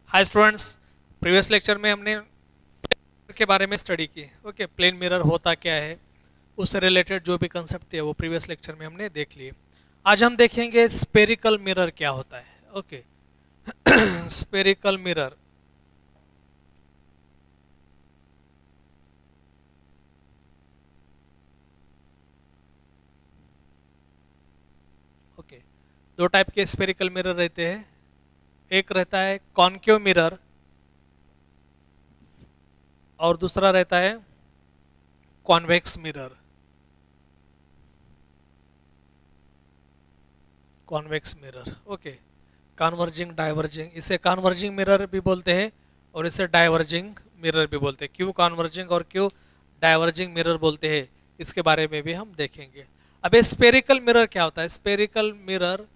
Hi students, previous lecture में हमने plane के बारे में स्टडी की। ओके, प्लेन मिरर होता क्या है, उससे रिलेटेड जो भी कंसेप्ट थे वो प्रीवियस लेक्चर में हमने देख लिए। आज हम देखेंगे स्पेरिकल मिरर क्या होता है। Okay, spherical mirror. ओके, दो टाइप के स्पेरिकल मिरर रहते हैं। एक रहता है कॉन्केव मिरर और दूसरा रहता है convex mirror. Convex mirror, okay, converging diverging, इसे कन्वर्जिंग मिरर भी बोलते हैं और इसे डाइवर्जिंग मिरर भी बोलते हैं। क्यों कन्वर्जिंग और क्यों डाइवर्जिंग मिरर बोलते हैं, इसके बारे में भी हम देखेंगे। अब ये स्पेरिकल मिरर क्या होता है? स्पेरिकल मिरर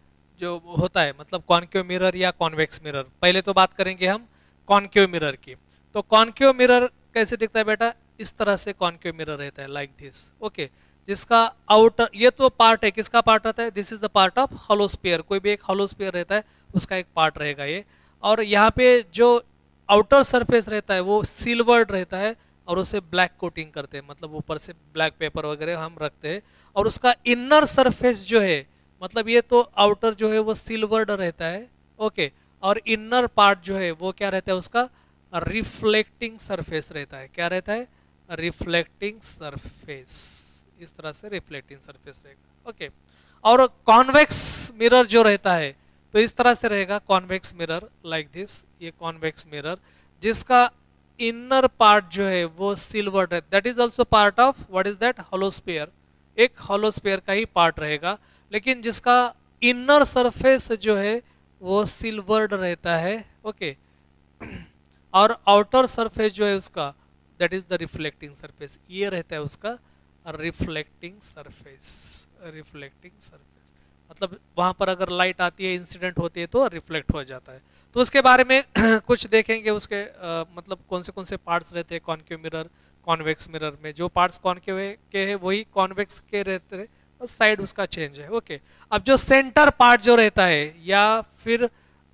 जो होता है मतलब कॉन्केव मिरर या कॉन्वेक्स मिरर। पहले तो बात करेंगे हम कॉन्केव मिरर की। तो कॉन्केव मिरर कैसे दिखता है बेटा? इस तरह से कॉन्केव मिरर रहता है, लाइक दिस। ओके, जिसका आउटर, ये तो पार्ट है, किसका पार्ट रहता है? This is the part of hollow sphere. कोई भी एक हॉलो स्फीयर रहता है, उसका एक पार्ट रहेगा ये। और यहाँ पे जो आउटर सरफेस रहता है वो सिल्वर्ड रहता है और उसे ब्लैक कोटिंग करते हैं, मतलब ऊपर से ब्लैक पेपर वगैरह हम रखते हैं। और उसका इनर सरफेस जो है, मतलब ये तो आउटर जो है वो सिल्वर्ड रहता है। ओके, और इनर पार्ट जो है वो क्या रहता है? उसका रिफ्लेक्टिंग सरफेस रहता है। क्या रहता है? Reflecting surface. इस तरह से रिफ्लेक्टिंग सरफेस रहेगा। ओके, और कॉन्वेक्स मिरर जो रहता है तो इस तरह से रहेगा कॉन्वेक्स मिरर, लाइक दिस। ये कॉन्वेक्स मिरर जिसका इनर पार्ट जो है वो सिल्वर है, that is also part of what is that? Hollow sphere. एक होलोस्फीयर का ही पार्ट रहेगा, लेकिन जिसका इनर सरफेस जो है वो सिल्वर्ड रहता है। ओके, और आउटर सरफेस जो है उसका, that is the reflecting surface. ये रहता है उसका रिफ्लेक्टिंग सरफेस। रिफ्लेक्टिंग सरफेस मतलब वहां पर अगर लाइट आती है, इंसिडेंट होती है तो रिफ्लेक्ट हो जाता है। तो उसके बारे में कुछ देखेंगे। उसके मतलब कौन से पार्ट्स रहते हैं कॉन्केव मिरर, कॉन्वेक्स मिरर में। जो पार्ट्स कॉन्केव के है वही कॉन्वेक्स के रहते हैं, और साइड उसका चेंज है। ओके, अब जो सेंटर पार्ट जो रहता है, या फिर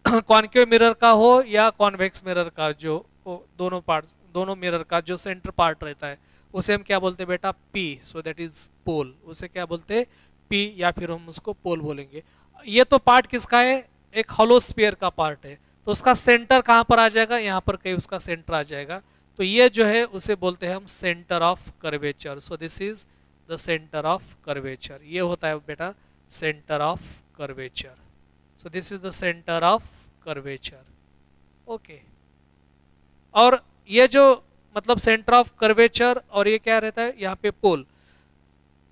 कॉन्केव मिरर का हो या कॉन्वेक्स मिरर का, जो दोनों पार्ट्स, दोनों मिरर का जो सेंटर पार्ट रहता है उसे हम क्या बोलते हैं बेटा? P. So that is pole. उसे क्या बोलते हैं? पी, या फिर हम उसको पोल बोलेंगे। ये तो पार्ट किसका है? एक हॉलो स्फीयर का पार्ट है। तो उसका सेंटर कहां पर आ जाएगा? यहाँ पर कहीं उसका सेंटर आ जाएगा। तो ये जो है उसे बोलते हैं हम centre of curvature. So this is the centre of curvature. ये होता है बेटा centre of curvature. So this is the centre of curvature. Okay, और ये जो मतलब सेंटर ऑफ कर्वेचर, और ये क्या रहता है यहाँ पे? पोल।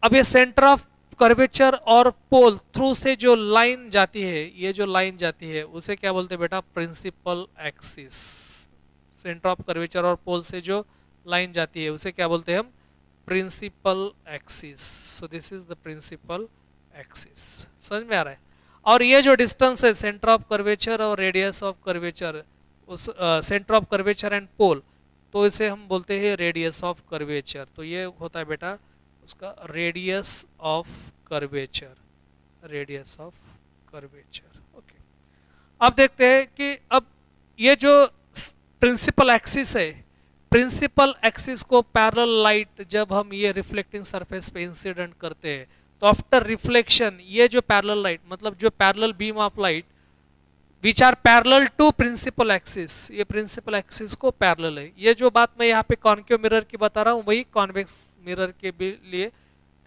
अब ये सेंटर ऑफ कर्वेचर और पोल थ्रू से जो लाइन जाती है, ये जो लाइन जाती है उसे क्या बोलते हैं बेटा? Principal axis. Centre of curvature और पोल से जो लाइन जाती है उसे क्या बोलते हैं हम? Principal axis. So this is the principal axis. समझ में आ रहा है? और ये जो डिस्टेंस है सेंटर ऑफ कर्वेचर और रेडियस ऑफ कर्वेचर, उस centre of curvature and pole, तो इसे हम बोलते हैं रेडियस ऑफ कर्वेचर। तो ये होता है बेटा उसका radius of curvature. Radius of curvature. Okay, अब देखते हैं कि अब ये जो प्रिंसिपल एक्सिस है, प्रिंसिपल एक्सिस को पैरेलल लाइट जब हम ये रिफ्लेक्टिंग सरफेस पे इंसिडेंट करते हैं, तो आफ्टर रिफ्लेक्शन ये जो पैरेलल लाइट, मतलब जो parallel beam of light which are parallel to principal axis, ये प्रिंसिपल एक्सिस को पैरेलल है। ये जो बात मैं यहाँ पे कॉन्केव मिरर की बता रहा हूँ वही कॉन्वेक्स मिरर के भी लिए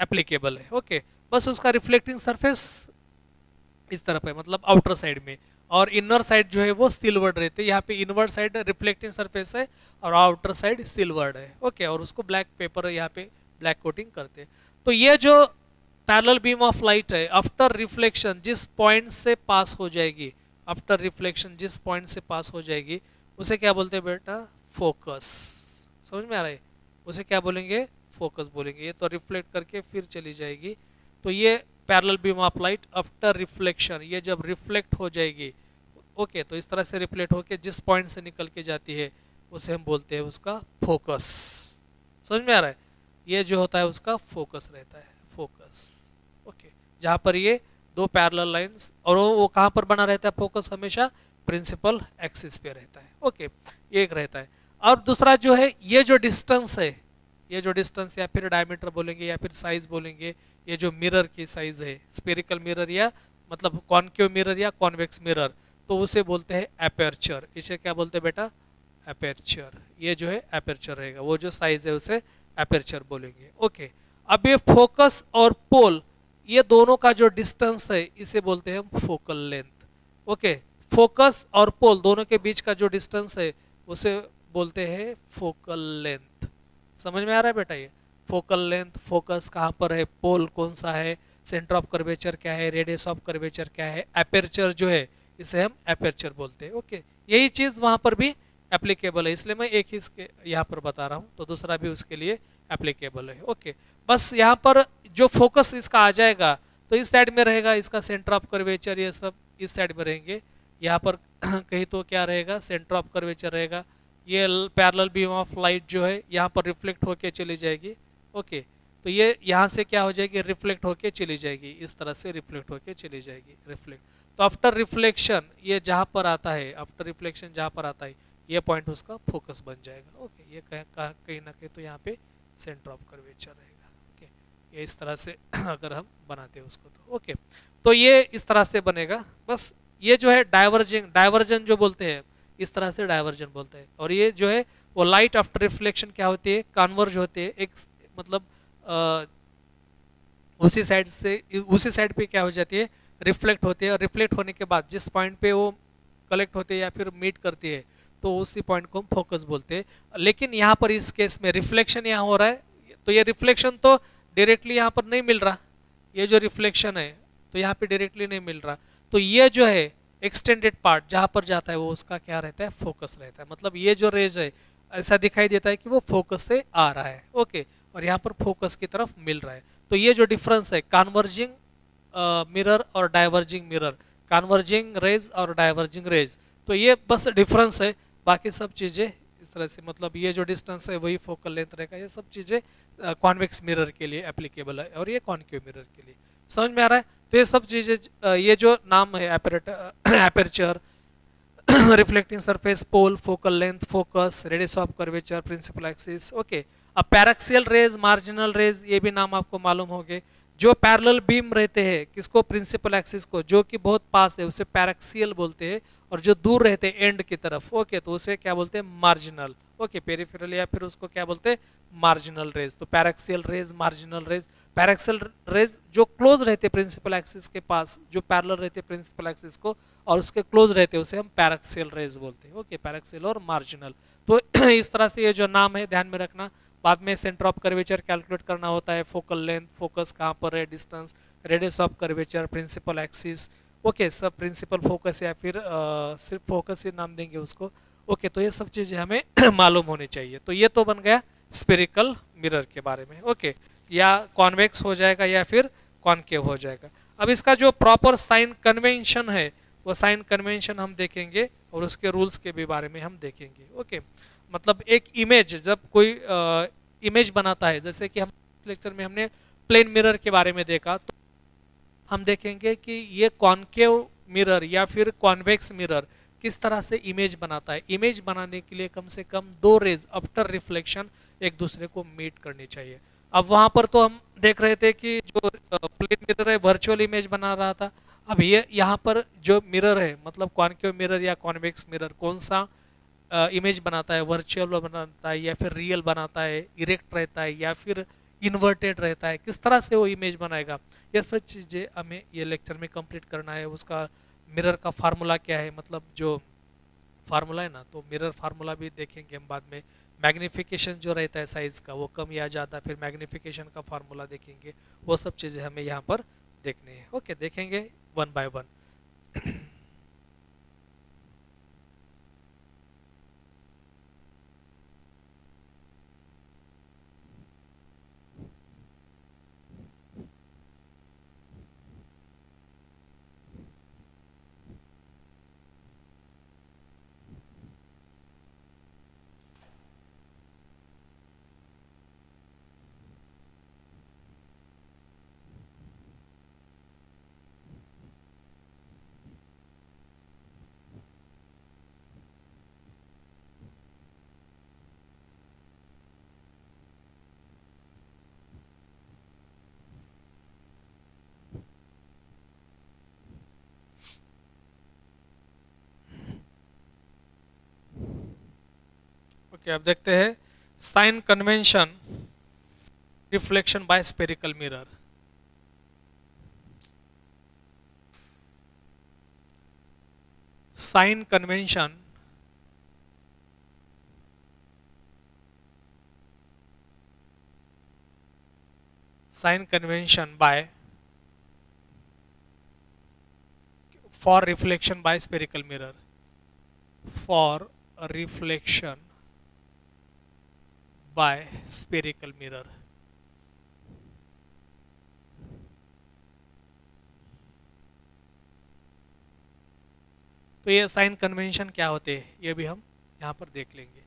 एप्लीकेबल है। ओके, बस उसका रिफ्लेक्टिंग सरफेस इस तरफ है, मतलब आउटर साइड में, और इनर साइड जो है वो सिल्वर्ड रहते हैं। यहाँ पे इनवर्ड साइड रिफ्लेक्टिंग सरफेस है और आउटर साइड सिल्वर्ड है। ओके, और उसको ब्लैक पेपर यहाँ पे ब्लैक कोटिंग करते हैं। तो ये जो पैरेलल बीम ऑफ लाइट है, आफ्टर रिफ्लेक्शन जिस पॉइंट से पास हो जाएगी, आफ्टर रिफ्लेक्शन जिस पॉइंट से पास हो जाएगी उसे क्या बोलते हैं बेटा? फोकस। समझ में आ रहा है? उसे क्या बोलेंगे? फोकस बोलेंगे। ये तो रिफ्लेक्ट करके फिर चली जाएगी। तो ये parallel beam of light after reflection, ये जब रिफ्लेक्ट हो जाएगी, ओके, तो इस तरह से रिफ्लेक्ट होके जिस पॉइंट से निकल के जाती है उसे हम बोलते हैं उसका फोकस। समझ में आ रहा है? ये जो होता है उसका फोकस रहता है, फोकस। ओके, जहाँ पर ये दो पैरेलल लाइंस, और वो कहाँ पर बना रहता है फोकस? हमेशा प्रिंसिपल एक्सिस पे रहता है। ओके, ये एक रहता है। और दूसरा जो है, ये जो डिस्टेंस है, ये जो डिस्टेंस या फिर डायमीटर बोलेंगे या फिर साइज बोलेंगे, ये जो मिरर की साइज है, स्फेरिकल मिरर या मतलब कॉनकेव मिरर या कॉन्वेक्स मिरर, तो उसे बोलते हैं एपर्चर। इसे क्या बोलते हैं बेटा? एपर्चर। ये जो है एपर्चर रहेगा, वो जो साइज है उसे एपर्चर बोलेंगे। ओके, अब ये फोकस और पोल, ये दोनों का जो डिस्टेंस है इसे बोलते हैं फोकल लेंथ। ओके, फोकस और पोल दोनों के बीच का जो डिस्टेंस है उसे बोलते हैं फोकल लेंथ। समझ में आ रहा है बेटा? ये फोकल लेंथ, फोकस कहाँ पर है, पोल कौन सा है, सेंटर ऑफ कर्वेचर क्या है, रेडियस ऑफ कर्वेचर क्या है, एपर्चर जो है इसे हम एपर्चर बोलते हैं। ओके, यही चीज वहां पर भी एप्लीकेबल है, इसलिए मैं एक ही इसके यहाँ पर बता रहा हूँ, तो दूसरा भी उसके लिए एप्लीकेबल है। ओके, बस यहाँ पर जो फोकस इसका आ जाएगा तो इस साइड में रहेगा इसका सेंटर ऑफ कर्वेचर, ये सब इस साइड में रहेंगे। यहाँ पर कहीं तो क्या रहेगा, सेंटर ऑफ कर्वेचर रहेगा। ये पैरेलल बीम ऑफ लाइट जो है यहाँ पर रिफ्लेक्ट होके चली जाएगी। ओके, तो ये यहाँ से क्या हो जाएगी, रिफ्लेक्ट होके चली जाएगी, इस तरह से रिफ्लेक्ट होके चली जाएगी, रिफ्लेक्ट। तो आफ्टर रिफ्लेक्शन ये जहाँ पर आता है, आफ्टर रिफ्लेक्शन जहाँ पर आता है, ये पॉइंट उसका फोकस बन जाएगा। ओके, ये कहीं ना कहीं तो यहाँ पे सेंटर ऑफ कर्वेचर रहेगा। ओके, ये इस तरह से अगर हम बनाते हैं उसको तो ओके, तो ये इस तरह से बनेगा। बस ये जो है डाइवर्जिंग, डाइवर्जन जो बोलते हैं, इस तरह से डाइवर्जन बोलते हैं। और ये जो है वो लाइट आफ्टर रिफ्लेक्शन क्या होती है, कन्वर्ज होते हैं, एक मतलब उसी साइड से उसी साइड पे क्या हो जाती है, रिफ्लेक्ट होती है। और रिफ्लेक्ट होने के बाद जिस पॉइंट पे वो कलेक्ट होते हैं या फिर मीट करती है, तो उसी पॉइंट को हम फोकस बोलते हैं। लेकिन यहाँ पर इस केस में रिफ्लेक्शन यहाँ हो रहा है, तो ये रिफ्लेक्शन तो डायरेक्टली यहाँ पर नहीं मिल रहा, ये जो रिफ्लेक्शन है तो यहाँ पे डायरेक्टली नहीं मिल रहा, तो ये जो है एक्सटेंडेड पार्ट जहाँ पर जाता है वो उसका क्या रहता है, फोकस रहता है। मतलब ये जो रेज है ऐसा दिखाई देता है कि वो फोकस से आ रहा है। ओके, और यहाँ पर फोकस की तरफ मिल रहा है। तो ये जो डिफरेंस है कन्वर्जिंग मिरर और डाइवर्जिंग मिरर, कन्वर्जिंग रेज और डाइवर्जिंग रेज, तो ये बस डिफरेंस है। बाकी सब चीज़ें इस तरह से, मतलब ये जो डिस्टेंस है वही फोकल लेंथ रहेगा। ये सब चीज़ें कॉन्वेक्स मिरर के लिए एप्लीकेबल है और ये कॉन्केव मिरर के लिए। समझ में आ रहा है? तो ये सब चीज़ें, ये जो नाम है aperture, reflecting surface, pole, focal length, focus, radius of curvature, principal axis. Okay, अब पैराक्सियल रेज, मार्जिनल रेज, ये भी नाम आपको मालूम होंगे। जो पैरेलल बीम रहते हैं किसको, प्रिंसिपल एक्सिस को, जो कि बहुत पास है उसे पैराक्सियल बोलते हैं, और जो दूर रहते हैं एंड की तरफ, ओके, तो उसे क्या बोलते हैं, मार्जिनल। ओके, पेरिफेरल या फिर उसको क्या बोलते हैं, मार्जिनल रेज। तो paraxial rays, marginal raise. Paraxial raise जो क्लोज रहते हैं प्रिंसिपल एक्सिस के पास, जो पैरेलल रहते हैं प्रिंसिपल एक्सिस को और उसके क्लोज रहते हैं, उसे हम पैराक्सियल रेज बोलते हैं। ओके, पैराक्सियल और मार्जिनल। तो इस तरह से ये जो नाम है ध्यान में रखना। बाद में सेंटर ऑफ कर्वेचर कैलकुलेट करना होता है, फोकल लेंथ, फोकस कहाँ पर है, distance, radius of curvature, principal axis. Okay, सब प्रिंसिपल फोकस या फिर सिर्फ फोकस ही नाम देंगे उसको। ओके, तो ये सब चीज़ें हमें मालूम होनी चाहिए। तो ये तो बन गया स्पेरिकल मिरर के बारे में। ओके, या कॉन्वेक्स हो जाएगा या फिर कॉन्केव हो जाएगा। अब इसका जो प्रॉपर साइन कन्वेंशन है वो साइन कन्वेंशन हम देखेंगे और उसके रूल्स के भी बारे में हम देखेंगे। ओके, मतलब एक इमेज, जब कोई इमेज बनाता है, जैसे कि हम लेक्चर में हमने प्लेन मिरर के बारे में देखा, तो हम देखेंगे कि ये कॉन्केव मिरर या फिर कॉन्वेक्स मिरर किस तरह से इमेज बनाता है। इमेज बनाने के लिए कम से कम दो रेज आफ्टर रिफ्लेक्शन एक दूसरे को मीट करनी चाहिए। अब वहां पर तो हम देख रहे थे कि जो प्लेन मिरर है वर्चुअल इमेज बना रहा था। अब ये यहाँ पर जो मिरर है, मतलब कॉन्केव मिरर या कॉन्वेक्स मिरर, कौन सा इमेज बनाता है, वर्चुअल बनाता है या फिर रियल बनाता है, इरेक्ट रहता है या फिर इन्वर्टेड रहता है, किस तरह से वो इमेज बनाएगा, ये सब चीज़ें हमें ये लेक्चर में कंप्लीट करना है। उसका मिरर का फार्मूला क्या है, मतलब जो फार्मूला है ना, तो मिरर फार्मूला भी देखेंगे हम बाद में। मैग्निफिकेशन जो रहता है साइज का वो कम या ज़्यादा, फिर मैग्निफिकेशन का फार्मूला देखेंगे। वो सब चीज़ें हमें यहाँ पर देखनी है। ओके, देखेंगे वन बाय वन। ओके, अब देखते हैं sign convention reflection by spherical mirror. Sign convention by for reflection by spherical mirror, for reflection by spherical mirror। तो ये साइन कन्वेंशन क्या होते हैं ये भी हम यहाँ पर देख लेंगे।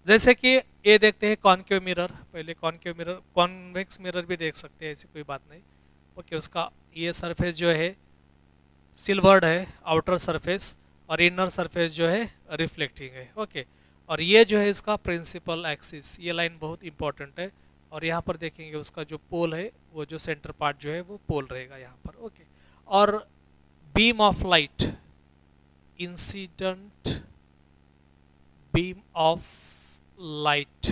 जैसे कि ये देखते हैं कॉनकेव मिरर, पहले कॉनकेव मिरर, कॉन्वेक्स मिरर भी देख सकते हैं, ऐसी कोई बात नहीं। ओके, उसका ये सरफेस जो है सिल्वर्ड है आउटर सरफेस, और इनर सरफेस जो है रिफ्लेक्टिंग है। ओके, और ये जो है इसका प्रिंसिपल एक्सिस, ये लाइन बहुत इंपॉर्टेंट है। और यहाँ पर देखेंगे उसका जो पोल है, वो जो सेंटर पार्ट जो है वो पोल रहेगा यहाँ पर। ओके, और beam of light, incident beam of light,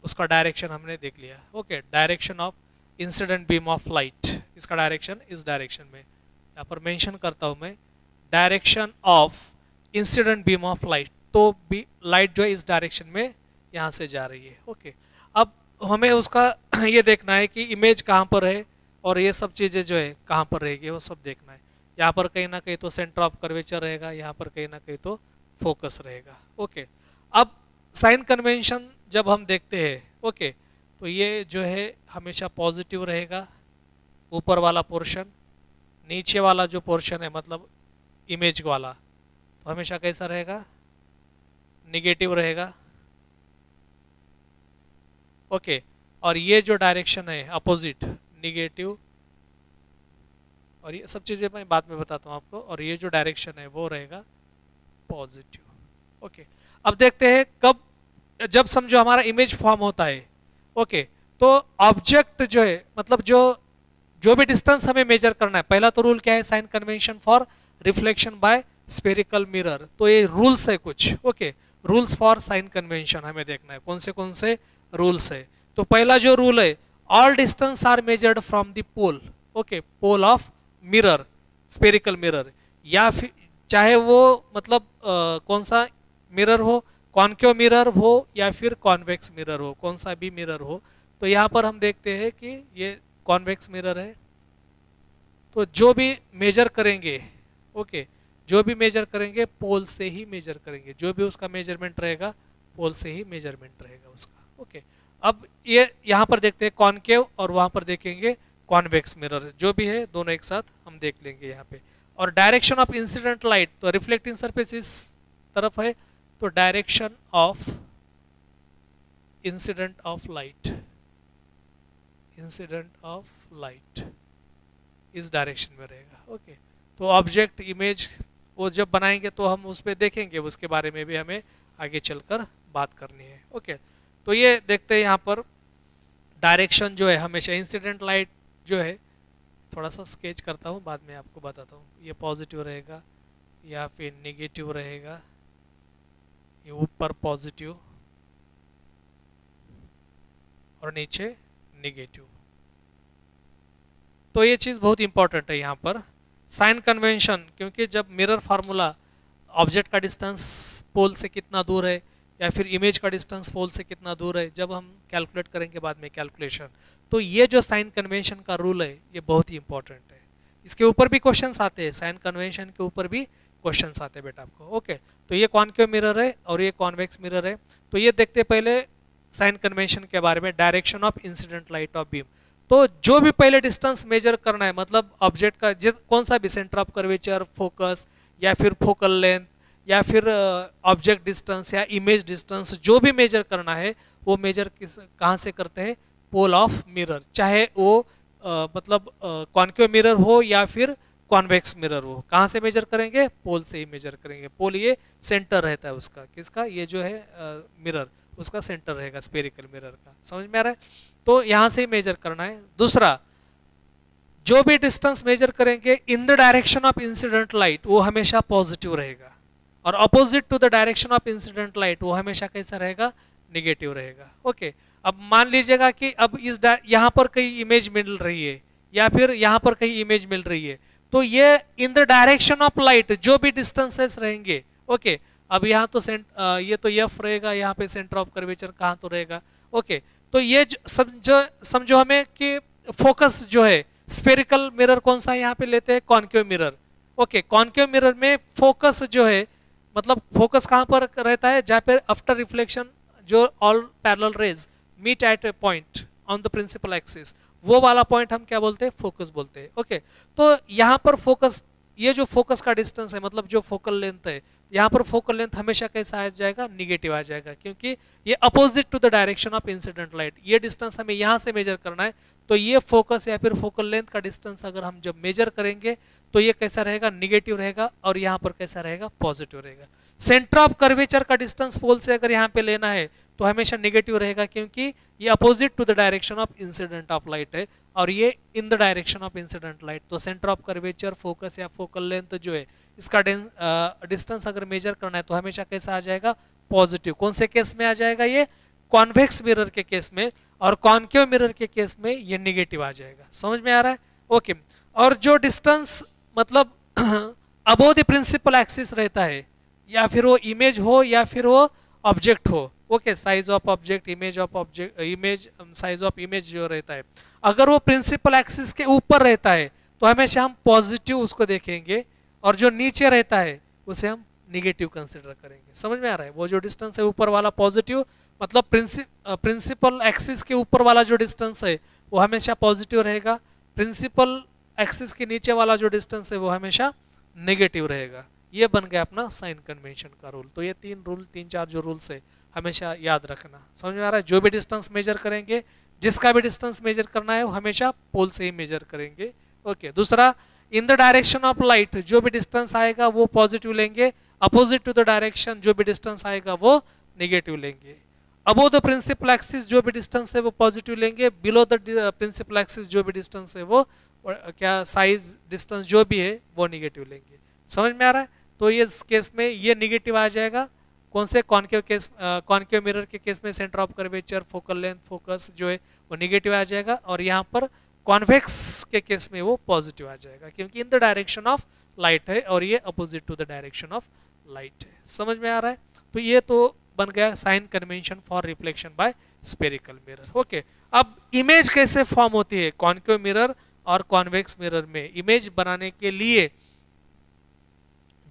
उसका डायरेक्शन हमने देख लिया। Okay, direction of incident beam of light, इसका डायरेक्शन इस डायरेक्शन में, यहाँ पर मेंशन करता हूं मैं, direction of incident beam of light. तो लाइट जो है इस डायरेक्शन में यहाँ से जा रही है। ओके, अब हमें उसका ये देखना है कि इमेज कहाँ पर है और ये सब चीज़ें जो है कहाँ पर रहेगी, वो सब देखना है। यहाँ पर कहीं ना कहीं तो सेंटर ऑफ कर्वेचर रहेगा, यहाँ पर कहीं ना कहीं तो फोकस रहेगा। ओके, अब साइन कन्वेंशन जब हम देखते हैं, ओके, तो ये जो है हमेशा पॉजिटिव रहेगा, ऊपर वाला पोर्शन। नीचे वाला जो पोर्शन है मतलब इमेज वाला, तो हमेशा कैसा रहेगा, निगेटिव रहेगा। ओके, और ये जो डायरेक्शन है अपोजिट, निगेटिव, और ये सब चीज़ें मैं बाद में बताता हूँ आपको। और ये जो डायरेक्शन है वो रहेगा पॉजिटिव। ओके, अब देखते हैं कब, जब समझो हमारा इमेज फॉर्म होता है। ओके, तो ऑब्जेक्ट जो है मतलब जो भी डिस्टेंस हमें मेजर करना है, पहला तो रूल क्या है, sign convention for reflection by spherical mirror. तो ये रूल्स है कुछ। Okay, rules for sign convention हमें देखना है कौन से रूल्स है। तो पहला जो रूल है, all distance are measured from the pole. Okay, pole of mirror, spherical mirror, या फिर चाहे वो मतलब कौन सा मिरर हो, कॉनकेव मिरर हो या फिर कॉन्वेक्स मिरर हो, कौन सा भी मिरर हो। तो यहाँ पर हम देखते हैं कि ये कॉन्वेक्स मिरर है। तो जो भी मेजर करेंगे, ओके, जो भी मेजर करेंगे पोल से ही मेजर करेंगे, जो भी उसका मेजरमेंट रहेगा पोल से ही मेजरमेंट रहेगा उसका। ओके, अब ये यहाँ पर देखते हैं कॉनकेव और वहाँ पर देखेंगे कॉन्वेक्स मिरर, जो भी है दोनों एक साथ हम देख लेंगे यहाँ पे। और डायरेक्शन ऑफ इंसिडेंट लाइट, तो रिफ्लेक्टिंग सरफेस इस तरफ है, तो direction of incident of light, incident of light इस डायरेक्शन में रहेगा। ओके, तो ऑब्जेक्ट इमेज वो जब बनाएंगे तो हम उस पर देखेंगे, उसके बारे में भी हमें आगे चलकर बात करनी है। ओके, तो ये देखते हैं यहाँ पर डायरेक्शन जो है हमेशा इंसिडेंट लाइट जो है, थोड़ा सा स्केच करता हूँ बाद में आपको बताता हूँ। ये पॉजिटिव रहेगा या फिर नेगेटिव रहेगा, ये ऊपर पॉजिटिव और नीचे नेगेटिव। तो ये चीज़ बहुत इंपॉर्टेंट है यहाँ पर साइन कन्वेंशन, क्योंकि जब मिरर फार्मूला ऑब्जेक्ट का डिस्टेंस पोल से कितना दूर है या फिर इमेज का डिस्टेंस पोल से कितना दूर है, जब हम कैलकुलेट करेंगे बाद में कैलकुलेशन, तो ये जो साइन कन्वेंशन का रूल है ये बहुत ही इंपॉर्टेंट है। इसके ऊपर भी क्वेश्चंस आते हैं, साइन कन्वेंशन के ऊपर भी क्वेश्चंस आते हैं बेटा आपको। ओके, तो ये कॉनकेव मिरर है और ये कॉन्वेक्स मिरर है। तो ये देखते हैं पहले साइन कन्वेंशन के बारे में, direction of incident light of beam. तो जो भी पहले डिस्टेंस मेजर करना है, मतलब ऑब्जेक्ट का कौन सा भी, सेंटर ऑफ कर्वेचर, फोकस या फिर फोकल लेंथ या फिर ऑब्जेक्ट डिस्टेंस या इमेज डिस्टेंस, जो भी मेजर करना है वो मेजर कहाँ से करते हैं, पोल ऑफ मिरर, चाहे वो मतलब कॉनकेव मिरर हो या फिर कॉन्वेक्स मिरर हो। कहाँ से मेजर करेंगे, पोल से ही मेजर करेंगे। पोल ये सेंटर रहता है उसका, किसका, ये जो है मिरर, उसका सेंटर रहेगा स्फेरिकल मिरर का। समझ में आ रहा है? तो यहाँ से ही मेजर करना है। दूसरा, जो भी डिस्टेंस मेजर करेंगे in the direction of incident light, वो हमेशा पॉजिटिव रहेगा। और opposite to the direction of incident light वो हमेशा कैसा रहेगा, निगेटिव रहेगा। ओके, अब मान लीजिएगा कि अब यहाँ पर कहीं इमेज मिल रही है या फिर यहाँ पर कहीं इमेज मिल रही है, तो ये in the direction of light जो भी डिस्टेंसेस रहेंगे, ओके, अब यहाँ तो ये तो एफ रहेगा, यहाँ पे सेंटर ऑफ कर्वेचर कहाँ तो रहेगा। ओके, तो ये समझो हमें कि फोकस जो है स्फेरिकल मिरर कौन सा है, यहाँ पे लेते हैं concave mirror. Okay, concave mirror में फोकस जो है, मतलब फोकस कहाँ पर रहता है, जहाँ पे आफ्टर रिफ्लेक्शन जो all parallel rays meet at a point on the principal axis, वो वाला पॉइंट हम क्या बोलते हैं, फोकस बोलते हैं। ओके, तो यहाँ पर फोकस, ये जो फोकस का डिस्टेंस है, मतलब जो फोकल लेंथ है, यहाँ पर फोकल लेंथ हमेशा कैसा आ जाएगा, निगेटिव आ जाएगा, क्योंकि ये opposite to the direction of incident light. ये डिस्टेंस हमें यहाँ से मेजर करना है, तो ये फोकस या फिर फोकल लेंथ का डिस्टेंस अगर हम जब मेजर करेंगे तो ये कैसा रहेगा, निगेटिव रहेगा, और यहाँ पर कैसा रहेगा, पॉजिटिव रहेगा। सेंटर ऑफ कर्वेचर का डिस्टेंस पोल से अगर यहाँ पे लेना है तो हमेशा निगेटिव रहेगा, क्योंकि ये opposite to the direction of incident of light है और ये in the direction of incident light. तो सेंटर ऑफ कर्वेचर, फोकस या फोकल लेंथ जो है, इसका डिस्टेंस अगर मेजर करना है तो हमेशा कैसा आ जाएगा, पॉजिटिव। कौन से केस में आ जाएगा, ये कॉन्वेक्स मिरर के केस में, और कॉन्केव मिरर के केस में ये निगेटिव आ जाएगा। समझ में आ रहा है? ओके, और जो डिस्टेंस मतलब अबोव द प्रिंसिपल एक्सिस रहता है, या फिर वो इमेज हो या फिर वो ऑब्जेक्ट हो, okay, size of object, image of object, image size of image जो रहता है, अगर वो प्रिंसिपल एक्सिस के ऊपर रहता है तो हमेशा हम पॉजिटिव उसको देखेंगे, और जो नीचे रहता है उसे हम निगेटिव कंसिडर करेंगे। समझ में आ रहा है? वो जो डिस्टेंस है ऊपर वाला पॉजिटिव, मतलब प्रिंसिपल एक्सिस के ऊपर वाला जो डिस्टेंस है वो हमेशा पॉजिटिव रहेगा, प्रिंसिपल एक्सिस के नीचे वाला जो डिस्टेंस है वो हमेशा नेगेटिव रहेगा। ये बन गया अपना साइन कन्वेंशन का रूल। तो ये तीन चार जो रूल्स है हमेशा याद रखना। समझ में आ रहा है? जो भी डिस्टेंस मेजर करेंगे, जिसका भी डिस्टेंस मेजर करना है वो हमेशा पोल से ही मेजर करेंगे। ओके, दूसरा, इन द डायरेक्शन ऑफ लाइट जो भी डिस्टेंस आएगा वो पॉजिटिव लेंगे, अपोजिट टू द डायरेक्शन जो भी डिस्टेंस आएगा वो नेगेटिव लेंगे। अबोव द प्रिंसिपल एक्सिस जो भी डिस्टेंस है वो पॉजिटिव लेंगे, बिलो द प्रिंसिपल एक्सिस जो भी डिस्टेंस है वो क्या साइज डिस्टेंस जो भी है वो निगेटिव लेंगे। समझ में आ रहा है? तो ये इस केस में ये निगेटिव आ जाएगा। कौन से? कॉन्केव केस, कॉन्केव मिरर के केस में centre of curvature, focal length, focus जो है वो निगेटिव आ जाएगा, और यहाँ पर कॉन्वेक्स के केस में वो पॉजिटिव आ जाएगा, क्योंकि in the direction of light है और ये opposite to the direction of light है। समझ में आ रहा है? तो ये तो बन गया sign convention for reflection by spherical mirror. Okay, अब इमेज कैसे फॉर्म होती है कॉन्केव मिरर और कॉन्वेक्स मिरर में? इमेज बनाने के लिए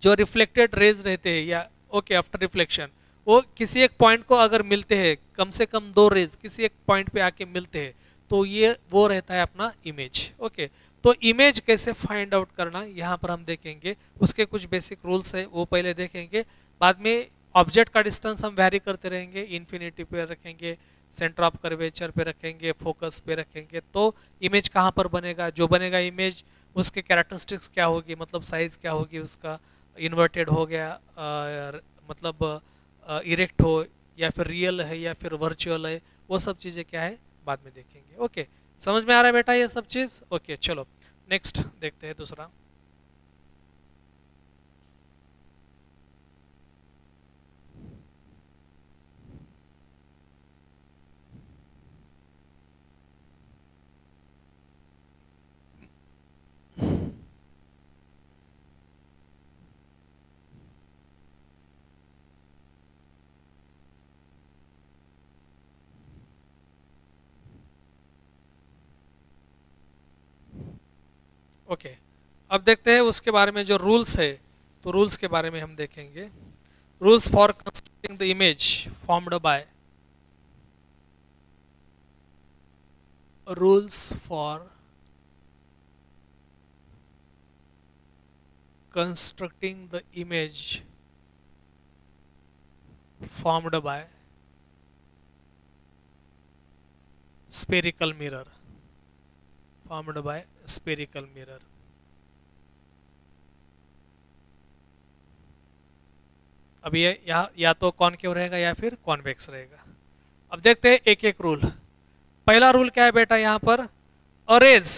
जो रिफ्लेक्टेड रेज रहते हैं, या ओके आफ्टर रिफ्लेक्शन, वो किसी एक पॉइंट को अगर मिलते हैं, कम से कम दो रेज किसी एक पॉइंट पे आके मिलते हैं, तो ये वो रहता है अपना इमेज। ओके, तो इमेज कैसे फाइंड आउट करना यहाँ पर हम देखेंगे। उसके कुछ बेसिक रूल्स है वो पहले देखेंगे, बाद में ऑब्जेक्ट का डिस्टेंस हम वैरी करते रहेंगे, इन्फिनिटी पे रखेंगे, सेंटर ऑफ कर्वेचर पे रखेंगे, फोकस पे रखेंगे, तो इमेज कहाँ पर बनेगा, जो बनेगा इमेज उसके कैरेक्टरिस्टिक्स क्या होगी, मतलब साइज क्या होगी उसका, इन्वर्टेड हो गया, मतलब इरेक्ट हो, या फिर रियल है या फिर वर्चुअल है, वो सब चीज़ें क्या है बाद में देखेंगे। ओके, समझ में आ रहा है बेटा ये सब चीज़? ओके, चलो नेक्स्ट देखते हैं दूसरा। ओके, अब देखते हैं उसके बारे में जो रूल्स है, तो रूल्स के बारे में हम देखेंगे। Rules for constructing the image formed by, rules for constructing the image formed by spherical mirror, formed by spherical mirror। अब ये या तो कॉनकेव रहेगा या फिर कॉन्वेक्स रहेगा। अब देखते हैं एक एक रूल। पहला रूल क्या है बेटा यहाँ पर, a rays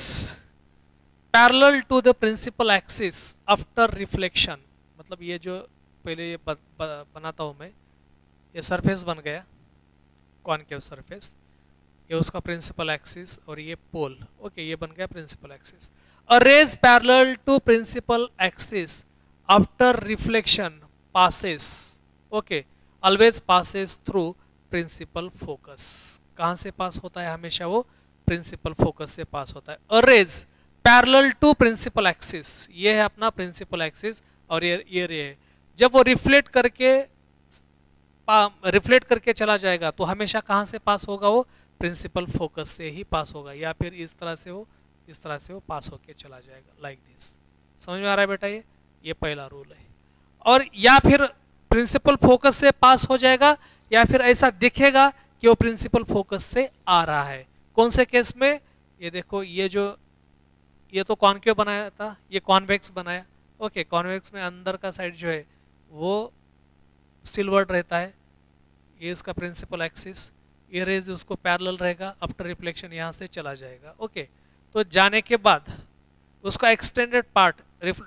parallel to the principal axis after reflection, मतलब ये जो पहले ये बनाता हूँ मैं। ये सरफेस बन गया, कॉनकेव सरफेस, ये उसका प्रिंसिपल एक्सिस और ये पोल। ओके, ये बन गया principal axis. A rays parallel to principal axis after reflection passes, okay, always passes through principal focus. कहाँ से पास होता है? हमेशा वो प्रिंसिपल फोकस से पास होता है। A rays parallel to principal axis, ये है अपना प्रिंसिपल एक्सिस और ये रे है। जब वो रिफ्लेक्ट करके चला जाएगा तो हमेशा कहाँ से पास होगा? वो प्रिंसिपल फोकस से ही पास होगा, या फिर इस तरह से वो पास होके चला जाएगा, लाइक दिस। समझ में आ रहा है बेटा? ये पहला रूल है। और या फिर प्रिंसिपल फोकस से पास हो जाएगा, या फिर ऐसा दिखेगा कि वो प्रिंसिपल फोकस से आ रहा है। कौन से केस में? ये देखो, ये तो कॉनकेव बनाया था, ये कॉन्वेक्स बनाया। ओके, कॉन्वेक्स में अंदर का साइड जो है वो सिल्वर्ड रहता है, ये इसका प्रिंसिपल एक्सिस, ये रेज उसको पैरेलल रहेगा, आफ्टर रिफ्लेक्शन यहाँ से चला जाएगा। ओके, तो जाने के बाद उसका एक्सटेंडेड पार्ट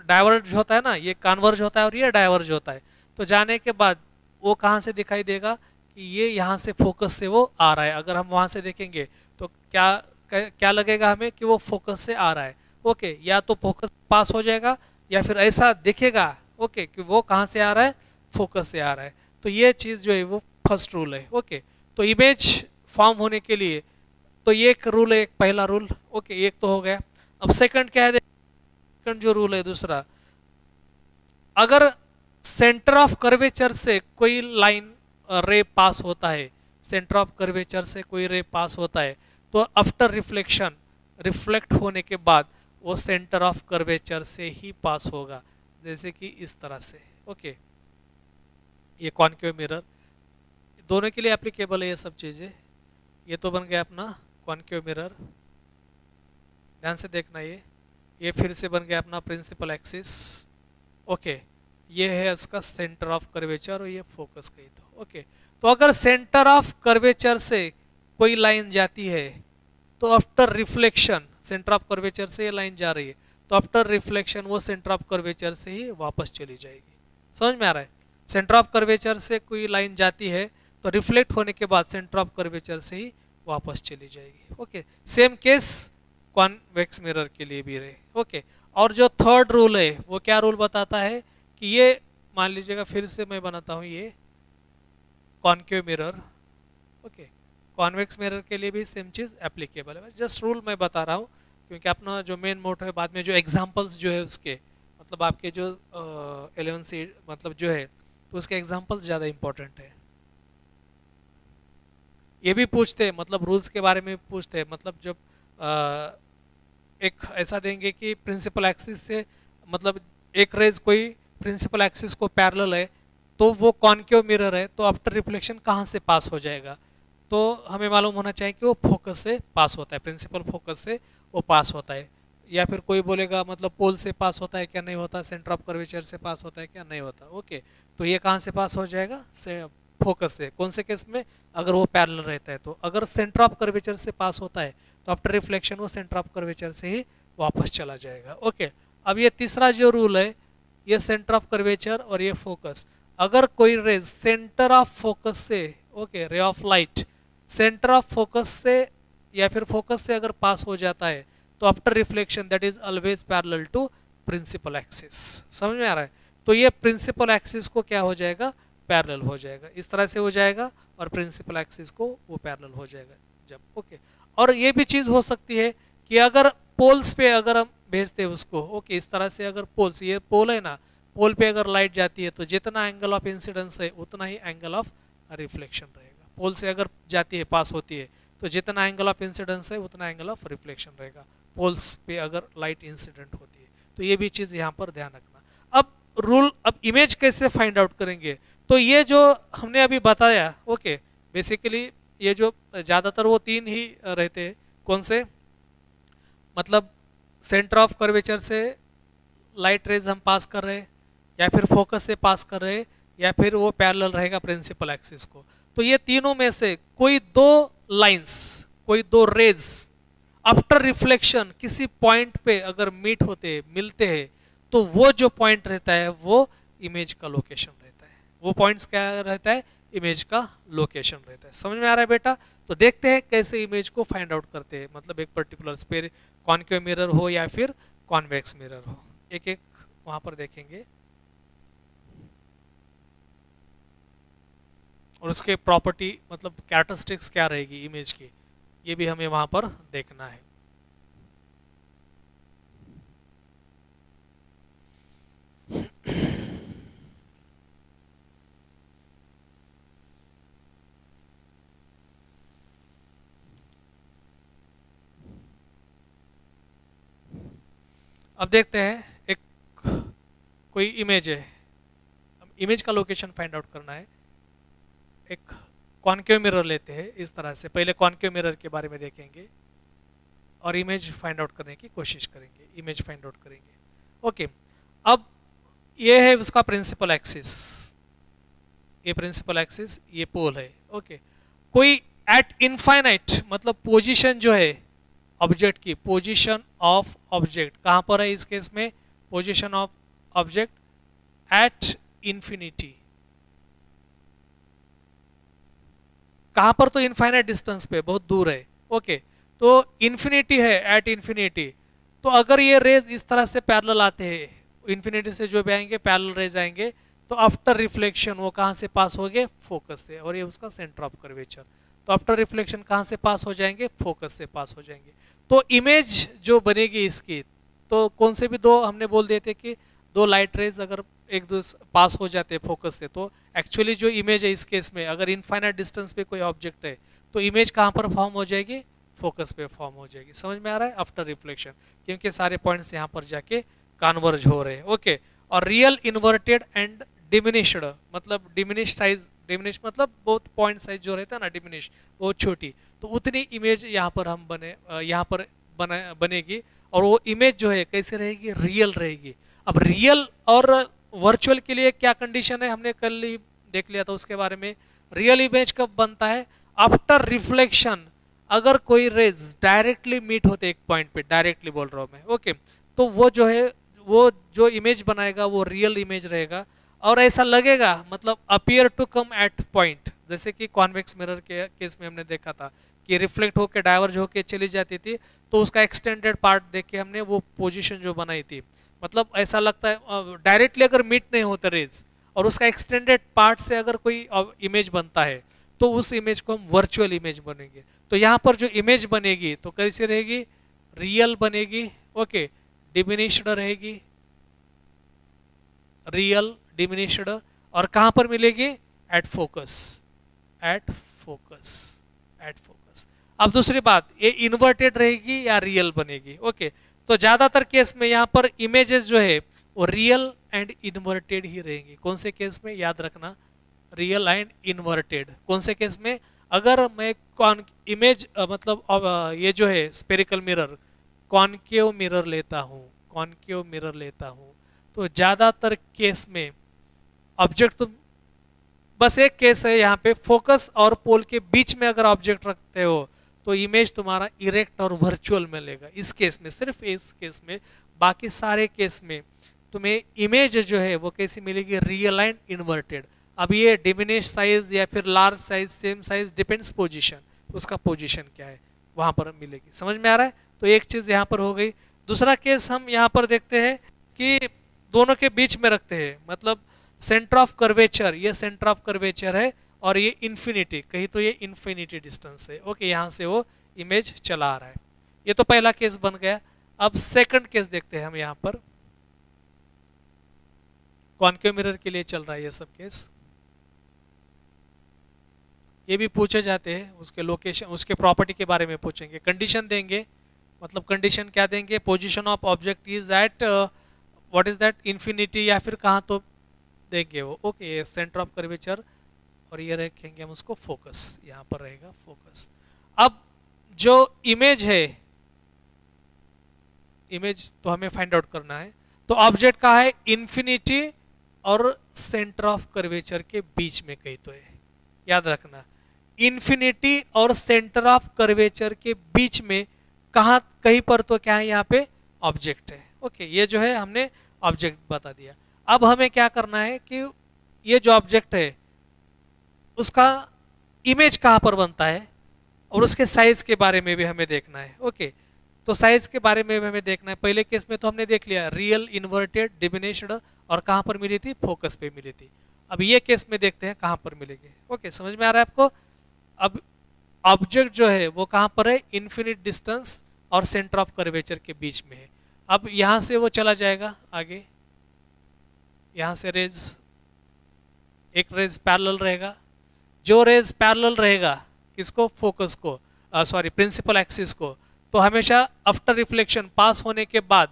डाइवर्ज होता है ना, ये कन्वर्ज होता है और ये डाइवर्ज होता है। तो जाने के बाद वो कहाँ से दिखाई देगा? कि ये यहाँ से फोकस से वो आ रहा है। अगर हम वहाँ से देखेंगे तो क्या लगेगा हमें? कि वो फोकस से आ रहा है। ओके, या तो फोकस पास हो जाएगा, या फिर ऐसा दिखेगा ओके कि वो कहाँ से आ रहा है? फोकस से आ रहा है। तो ये चीज़ जो है वो फर्स्ट रूल है। ओके, तो इमेज फॉर्म होने के लिए तो ये एक रूल है, एक पहला रूल। ओके, एक तो हो गया। अब सेकंड क्या है? सेकंड जो रूल है दूसरा, अगर सेंटर ऑफ कर्वेचर से कोई लाइन रे पास होता है, सेंटर ऑफ कर्वेचर से कोई रे पास होता है, तो आफ्टर रिफ्लेक्शन, रिफ्लेक्ट होने के बाद वो सेंटर ऑफ कर्वेचर से ही पास होगा, जैसे कि इस तरह से। ओके, ये कॉनकेव मिरर दोनों के लिए एप्लीकेबल है ये सब चीज़ें। ये तो बन गया अपना कॉनकेव मिरर, ध्यान से देखना। ये फिर से बन गया अपना प्रिंसिपल एक्सिस। ओके, ये है इसका सेंटर ऑफ कर्वेचर और ये फोकस कही तो। ओके, तो अगर सेंटर ऑफ कर्वेचर से कोई लाइन जाती है तो after reflection, centre of curvature से ये लाइन जा रही है तो आफ्टर रिफ्लेक्शन वो सेंटर ऑफ कर्वेचर से ही वापस चली जाएगी। समझ में आ रहा है? सेंटर ऑफ कर्वेचर से कोई लाइन जाती है तो रिफ्लेक्ट होने के बाद सेंटर ऑफ कर्वेचर से ही वापस चली जाएगी। Okay, same case convex mirror के लिए भी रहे। ओके, और जो थर्ड रूल है वो क्या रूल बताता है? कि ये मान लीजिएगा, फिर से मैं बनाता हूँ ये concave mirror. Okay, convex mirror के लिए भी सेम चीज़ एप्लीकेबल है। जस्ट रूल मैं बता रहा हूँ क्योंकि अपना जो मेन मोटो है, बाद में जो एग्जांपल्स जो है उसके, मतलब आपके जो 11 से मतलब जो है तो उसके एग्जांपल्स ज़्यादा इंपॉर्टेंट है। ये भी पूछते हैं, मतलब रूल्स के बारे में पूछते हैं, मतलब जब एक ऐसा देंगे कि प्रिंसिपल एक्सिस से, मतलब एक रेज कोई प्रिंसिपल एक्सिस को पैरेलल है तो वो कॉनकेव मिरर है, तो आफ्टर रिफ्लेक्शन कहाँ से पास हो जाएगा? तो हमें मालूम होना चाहिए कि वो फोकस से पास होता है, प्रिंसिपल फोकस से वो पास होता है। या फिर कोई बोलेगा मतलब पोल से पास होता है क्या? नहीं होता। सेंटर ऑफ कर्वेचर से पास होता है क्या? नहीं होता। ओके, तो ये कहाँ से पास हो जाएगा? से फोकस से। कौन से केस में? अगर वो पैरेलल रहता है तो। अगर सेंटर ऑफ कर्वेचर से पास होता है तो आफ्टर रिफ्लेक्शन वो सेंटर ऑफ कर्वेचर से ही वापस चला जाएगा। ओके, अब ये तीसरा जो रूल है, ये सेंटर ऑफ कर्वेचर और ये फोकस। अगर कोई रेज सेंटर ऑफ फोकस से, okay, ray of light centre of focus से या फिर फोकस से अगर पास हो जाता है तो after reflection that is always parallel to principal axis. समझ में आ रहा है? तो ये प्रिंसिपल एक्सिस को क्या हो जाएगा? पैरेलल हो जाएगा। इस तरह से हो जाएगा और प्रिंसिपल एक्सिस को वो पैरेलल हो जाएगा जब। ओके, और ये भी चीज़ हो सकती है कि अगर पोल्स पे अगर हम भेजते हैं उसको, ओके, इस तरह से अगर पोल्स, ये पोल है ना, पोल पे अगर लाइट जाती है तो जितना एंगल ऑफ इंसिडेंस है उतना ही एंगल ऑफ रिफ्लेक्शन रहेगा। पोल से अगर जाती है, पास होती है, तो जितना एंगल ऑफ इंसिडेंस है उतना एंगल ऑफ रिफ्लेक्शन रहेगा पोल्स पे अगर लाइट इंसिडेंट होती है। तो ये भी चीज़ यहाँ पर ध्यान रखना। अब इमेज कैसे फाइंड आउट करेंगे? तो ये जो हमने अभी बताया, ओके, बेसिकली ये जो ज़्यादातर वो तीन ही रहते हैं। कौन से? मतलब सेंटर ऑफ कर्वेचर से लाइट रेज हम पास कर रहे हैं, या फिर फोकस से पास कर रहे हैं, या फिर वो पैरेलल रहेगा प्रिंसिपल एक्सिस को। तो ये तीनों में से कोई दो लाइंस, कोई दो रेज आफ्टर रिफ्लेक्शन किसी पॉइंट पे अगर मीट होते, मिलते हैं, तो वो जो पॉइंट रहता है वो इमेज का लोकेशन रहता है। वो पॉइंट्स क्या रहता है, इमेज का लोकेशन रहता है। समझ में आ रहा है बेटा? तो देखते हैं कैसे इमेज को फाइंड आउट करते हैं, मतलब एक पर्टिकुलर स्पेयर कॉनकेव मिरर हो या फिर कॉन्वेक्स मिरर हो, एक एक वहां पर देखेंगे और उसके प्रॉपर्टी मतलब कैरेक्टरिस्टिक्स क्या रहेगी इमेज की, ये भी हमें वहां पर देखना है। अब देखते हैं एक कोई इमेज है, इमेज का लोकेशन फाइंड आउट करना है। एक कॉनकेव मिरर लेते हैं इस तरह से, पहले कॉनकेव मिरर के बारे में देखेंगे और इमेज फाइंड आउट करने की कोशिश करेंगे, इमेज फाइंड आउट करेंगे। ओके, अब ये है उसका प्रिंसिपल एक्सिस, ये प्रिंसिपल एक्सिस, ये पोल है। ओके, कोई एट इनफाइनाइट मतलब पोजीशन जो है ऑब्जेक्ट की, पोजीशन ऑफ ऑब्जेक्ट कहां पर है इस केस में, position of object at infinity, कहां पर, तो इनफाइनाइट डिस्टेंस पे, बहुत दूर है। ओके, तो इन्फिनिटी है, एट इन्फिनिटी। तो अगर ये रेज इस तरह से पैरेलल आते हैं, इन्फिनिटी से जो भी आएंगे पैरेलल रेज आएंगे, तो आफ्टर रिफ्लेक्शन वो कहां से पास होंगे, फोकस से, और ये उसका सेंटर ऑफ कर्वेचर। तो आफ्टर रिफ्लेक्शन कहां से पास हो जाएंगे, फोकस से पास हो जाएंगे। तो इमेज जो बनेगी इसकी, तो कौन से भी दो हमने बोल दिए थे कि दो लाइट रेज अगर एक दूसरे पास हो जाते हैं फोकस से, तो एक्चुअली जो इमेज है इस केस में, अगर इनफाइनाइट डिस्टेंस पे कोई ऑब्जेक्ट है तो इमेज कहां पर फॉर्म हो जाएगी, फोकस पे फॉर्म हो जाएगी। समझ में आ रहा है, आफ्टर रिफ्लेक्शन, क्योंकि सारे पॉइंट्स यहां पर जाके कन्वर्ज हो रहे हैं। ओके, और रियल इन्वर्टेड एंड डिमिनिश्ड मतलब डिमिनिश साइज, डिमिनिश मतलब बहुत पॉइंट साइज जो रहता है ना, डिमिनिश बहुत छोटी, तो उतनी इमेज यहाँ पर हम यहाँ पर बनेगी। और वो इमेज जो है कैसे रहेगी, रियल रहेगी। अब रियल और वर्चुअल के लिए क्या कंडीशन है, हमने कल ही देख लिया था उसके बारे में। रियल इमेज कब बनता है, आफ्टर रिफ्लेक्शन, अगर कोई रेज डायरेक्टली मीट होते एक पॉइंट पे, डायरेक्टली बोल रहा हूं मैं। ओके, तो वो जो है वो जो इमेज बनाएगा वो रियल इमेज रहेगा, और ऐसा लगेगा मतलब appear to come at point, जैसे कि कॉन्वेक्स मिरर के केस में हमने देखा था कि रिफ्लेक्ट होकर डाइवर्ज होकर चली जाती थी, तो उसका एक्सटेंडेड पार्ट देख के हमने वो पोजीशन जो बनाई थी, मतलब ऐसा लगता है डायरेक्टली अगर मीट नहीं होते रेज और उसका एक्सटेंडेड पार्ट से अगर कोई इमेज बनता है, तो उस इमेज को हम वर्चुअल इमेज बनेंगे। तो यहाँ पर जो इमेज बनेगी तो कैसी रहेगी, रियल बनेगी। ओके, डिमिनिश्ड रहेगी, रियल डिमिनिश्ड, और कहां पर मिलेगी, at focus, at focus, at focus. अब दूसरी बात, ये इन्वर्टेड रहेगी या रियल बनेगी। ओके, तो ज्यादातर केस में यहाँ पर इमेजेस जो है वो रियल एंड इन्वर्टेड ही रहेंगी। कौन से केस में, याद रखना, रियल एंड इन्वर्टेड। कौन से केस में, अगर मैं इमेज मतलब ये जो है स्पेरिकल मिरर, कॉनकेव मिरर लेता हूँ, कॉनकेव मिरर लेता हूँ, तो ज्यादातर केस में ऑब्जेक्ट, तो बस एक केस है यहाँ पे, फोकस और पोल के बीच में अगर ऑब्जेक्ट रखते हो तो इमेज तुम्हारा इरेक्ट और वर्चुअल मिलेगा। इस केस में, सिर्फ इस केस में, बाकी सारे केस में तुम्हें इमेज जो है वो कैसी मिलेगी, रियल एंड इन्वर्टेड। अब ये डिमिनिश साइज या फिर large size, same size, depends position, उसका पोजीशन क्या है वहां पर मिलेगी। समझ में आ रहा है? तो एक चीज यहाँ पर हो गई। दूसरा केस हम यहाँ पर देखते हैं कि दोनों के बीच में रखते हैं, मतलब सेंटर ऑफ कर्वेचर, ये सेंटर ऑफ कर्वेचर है और ये इन्फिनिटी, कहीं तो ये इन्फिनिटी डिस्टेंस है। ओके, यहाँ से वो इमेज चला आ रहा है। ये तो पहला केस बन गया। अब सेकंड केस देखते हैं हम, यहाँ पर कॉनकेव मिरर के लिए चल रहा है ये सब केस। ये भी पूछे जाते हैं, उसके लोकेशन, उसके प्रॉपर्टी के बारे में पूछेंगे, कंडीशन देंगे, मतलब कंडीशन क्या देंगे, position of object is at what is that, infinity, या फिर कहाँ तो देंगे वो। ओके, सेंटर ऑफ कर्वेचर, और ये रखेंगे हम उसको फोकस, यहाँ पर रहेगा फोकस। अब जो इमेज है, इमेज तो हमें फाइंड आउट करना है, तो ऑब्जेक्ट का है इन्फिनिटी और सेंटर ऑफ कर्वेचर के बीच में कहीं तो है, याद रखना, इन्फिनिटी और सेंटर ऑफ कर्वेचर के बीच में कहाँ, कहीं पर तो क्या है, यहाँ पे ऑब्जेक्ट है। ओके, ये जो है हमने ऑब्जेक्ट बता दिया। अब हमें क्या करना है कि ये जो ऑब्जेक्ट है उसका इमेज कहाँ पर बनता है और उसके साइज के बारे में भी हमें देखना है। ओके, तो साइज के बारे में भी हमें देखना है। पहले केस में तो हमने देख लिया रियल, इन्वर्टेड, डिमिनिश्ड, और कहाँ पर मिली थी, फोकस पे मिली थी। अब ये केस में देखते हैं कहाँ पर मिलेंगे। ओके, समझ में आ रहा है आपको। अब ऑब्जेक्ट जो है वो कहाँ पर है, इन्फिनिट डिस्टेंस और सेंटर ऑफ कर्वेचर के बीच में है। अब यहाँ से वो चला जाएगा आगे, यहाँ से रेज, एक रेज पैरेलल रहेगा। जो रेज पैरेलल रहेगा किसको, फोकस को, सॉरी प्रिंसिपल एक्सिस को, तो हमेशा आफ्टर रिफ्लेक्शन पास होने के बाद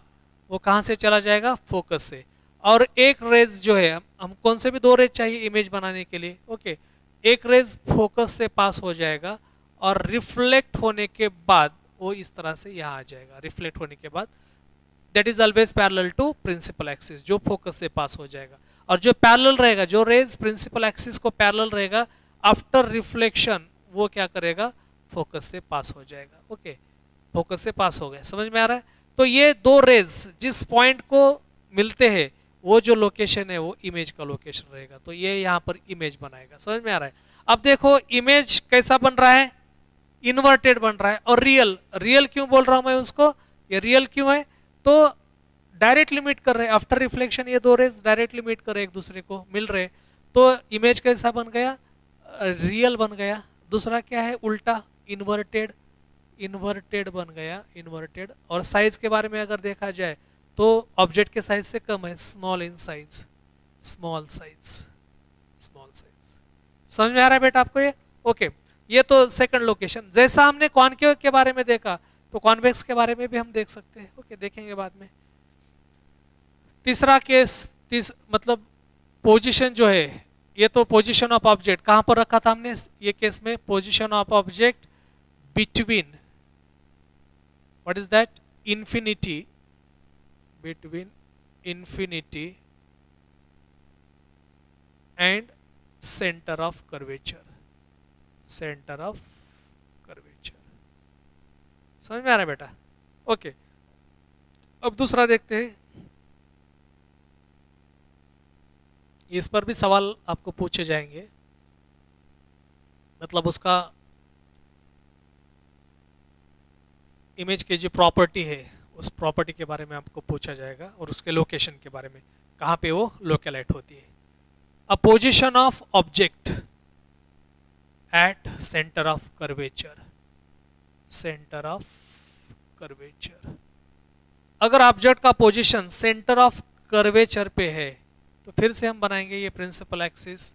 वो कहाँ से चला जाएगा, फोकस से। और एक रेज जो है, हम कौन से भी दो रेज चाहिए इमेज बनाने के लिए। ओके, एक रेज फोकस से पास हो जाएगा और रिफ्लेक्ट होने के बाद वो इस तरह से यहाँ आ जाएगा। रिफ्लेक्ट होने के बाद that is always parallel to principal axis, जो फोकस से पास हो जाएगा। और जो पैरेलल रहेगा, जो रेज प्रिंसिपल एक्सिस को पैरेलल रहेगा, आफ्टर रिफ्लेक्शन वो क्या करेगा, फोकस से पास हो जाएगा। ओके, फोकस से पास हो गया, समझ में आ रहा है। तो ये दो रेज जिस पॉइंट को मिलते हैं वो जो लोकेशन है वो इमेज का लोकेशन रहेगा। तो ये यहाँ पर इमेज बनाएगा, समझ में आ रहा है। अब देखो इमेज कैसा बन रहा है, इन्वर्टेड बन रहा है। और रियल, रियल क्यों बोल रहा हूं मैं उसको, ये रियल क्यों है, तो डायरेक्टली मीट कर रहे हैं आफ्टर रिफ्लेक्शन, ये दो रेज डायरेक्टली मीट कर रहे हैं, एक दूसरे को मिल रहे। तो इमेज कैसा बन गया, रियल बन गया। दूसरा क्या है, उल्टा, इन्वर्टेड, इन्वर्टेड बन गया, इन्वर्टेड। और साइज के बारे में अगर देखा जाए तो ऑब्जेक्ट के साइज से कम है, small in size, small size, small size. समझ में आ रहा है बेटा आपको ये। ओके, ये तो सेकंड लोकेशन। जैसा हमने कॉनकेव के बारे में देखा तो कॉन्वेक्स के बारे में भी हम देख सकते हैं। ओके, देखेंगे बाद में। तीसरा केस, मतलब पोजीशन जो है, ये तो पोजीशन ऑफ ऑब्जेक्ट कहां पर रखा था हमने ये केस में, position of object between, what is that, infinity, between infinity and centre of curvature, centre of curvature. समझ में आ रहा है बेटा। ओके, अब दूसरा देखते हैं। इस पर भी सवाल आपको पूछे जाएंगे, मतलब उसका इमेज की जो प्रॉपर्टी है उस प्रॉपर्टी के बारे में आपको पूछा जाएगा और उसके लोकेशन के बारे में, कहाँ पे वो लोकेलाइट होती है। A position of object at centre of curvature, centre of curvature. अगर ऑब्जेक्ट का पोजीशन सेंटर ऑफ कर्वेचर पे है तो फिर से हम बनाएंगे ये प्रिंसिपल एक्सिस,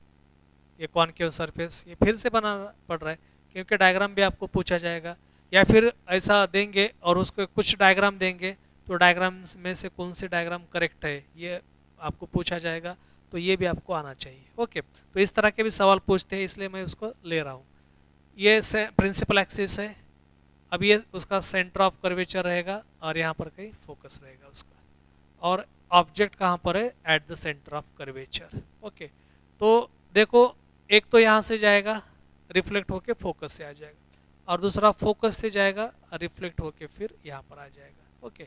ये कॉनकेव सरफेस, ये फिर से बनाना पड़ रहा है क्योंकि डायग्राम भी आपको पूछा जाएगा। या फिर ऐसा देंगे और उसको कुछ डायग्राम देंगे तो डायग्राम में से कौन सी डायग्राम करेक्ट है ये आपको पूछा जाएगा, तो ये भी आपको आना चाहिए। ओके, तो इस तरह के भी सवाल पूछते हैं, इसलिए मैं उसको ले रहा हूँ। ये प्रिंसिपल एक्सिस है, अब ये उसका सेंटर ऑफ कर्वेचर रहेगा और यहाँ पर कहीं फोकस रहेगा उसका, और ऑब्जेक्ट कहाँ पर है, at the centre of curvature. Okay, तो देखो एक तो यहाँ से जाएगा रिफ्लेक्ट होके फोकस से आ जाएगा, और दूसरा फोकस से जाएगा रिफ्लेक्ट होके फिर यहाँ पर आ जाएगा। ओके,